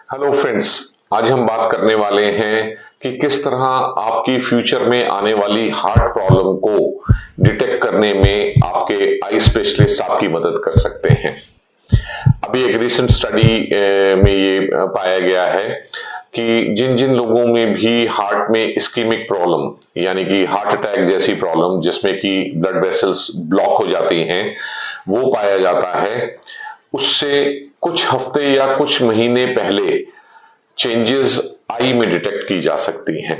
Hello friends, आज हम बात करने वाले हैं कि किस तरह आपकी फ्यूचर में आने वाली हार्ट प्रॉब्लम को डिटेक्ट करने में आपके आई स्पेशलिस्ट आपकी मदद कर सकते हैं। अभी एक रिसेंट स्टडी में ये पाया गया है कि जिन जिन लोगों में भी हार्ट में इस्कीमिक प्रॉब्लम यानी कि हार्ट अटैक जैसी प्रॉब्लम जिसमें कि ब्लड वेसल्स ब्लॉक हो जाती हैं वो पाया जाता है, उससे कुछ हफ्ते या कुछ महीने पहले चेंजेस आई में डिटेक्ट की जा सकती हैं।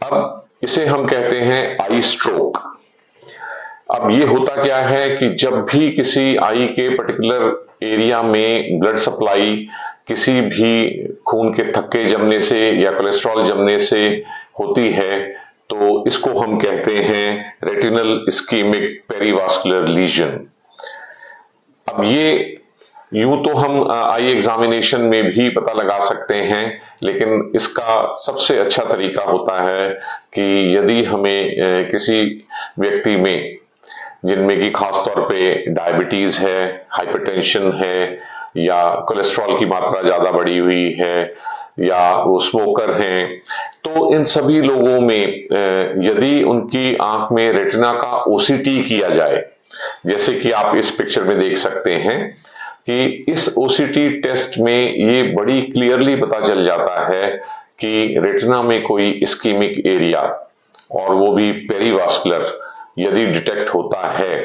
अब इसे हम कहते हैं आई स्ट्रोक। अब ये होता क्या है कि जब भी किसी आई के पर्टिकुलर एरिया में ब्लड सप्लाई किसी भी खून के थक्के जमने से या कोलेस्ट्रॉल जमने से होती है तो इसको हम कहते हैं रेटिनल इस्कीमिक पेरीवास्कुलर लीजन। अब ये यूं तो हम आई एग्जामिनेशन में भी पता लगा सकते हैं, लेकिन इसका सबसे अच्छा तरीका होता है कि यदि हमें किसी व्यक्ति में जिनमें कि खासतौर पे डायबिटीज है, हाइपरटेंशन है या कोलेस्ट्रॉल की मात्रा ज्यादा बढ़ी हुई है या वो स्मोकर हैं, तो इन सभी लोगों में यदि उनकी आंख में रेटिना का ओसीटी किया जाए, जैसे कि आप इस पिक्चर में देख सकते हैं कि इस ओसीटी टेस्ट में ये बड़ी क्लियरली पता चल जाता है कि रेटिना में कोई इस्कीमिक एरिया और वो भी पेरीवास्कुलर यदि डिटेक्ट होता है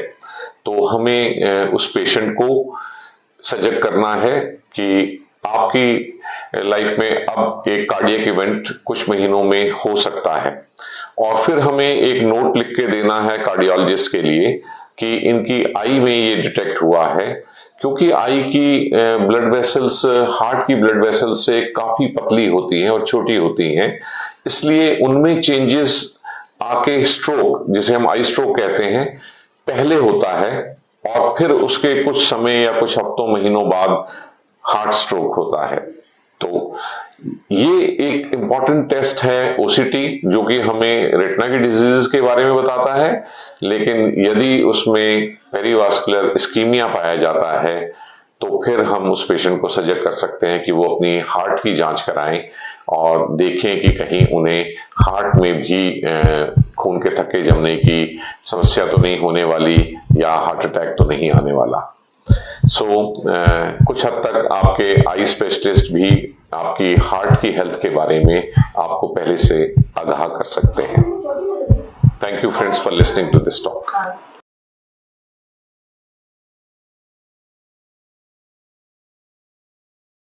तो हमें उस पेशेंट को सजग करना है कि आपकी लाइफ में अब एक कार्डियक इवेंट कुछ महीनों में हो सकता है, और फिर हमें एक नोट लिख के देना है कार्डियोलॉजिस्ट के लिए कि इनकी आई में ये डिटेक्ट हुआ है। क्योंकि आई की ब्लड वेसल्स हार्ट की ब्लड वेसल्स से काफी पतली होती हैं और छोटी होती हैं, इसलिए उनमें चेंजेस आके स्ट्रोक, जिसे हम आई स्ट्रोक कहते हैं, पहले होता है और फिर उसके कुछ समय या कुछ हफ्तों महीनों बाद हार्ट स्ट्रोक होता है। तो ये एक इंपॉर्टेंट टेस्ट है ओसीटी, जो कि हमें रेटिना की डिजीज के बारे में बताता है, लेकिन यदि उसमें पेरीवास्कुलर इस्कीमिया पाया जाता है तो फिर हम उस पेशेंट को सजेस्ट कर सकते हैं कि वो अपनी हार्ट की जांच कराएं और देखें कि कहीं उन्हें हार्ट में भी खून के थक्के जमने की समस्या तो नहीं होने वाली या हार्ट अटैक तो नहीं आने वाला। कुछ हद तक आपके आई स्पेशलिस्ट भी आपकी हार्ट की हेल्थ के बारे में आपको पहले से आगाह कर सकते हैं। Thank you friends for listening to this talk.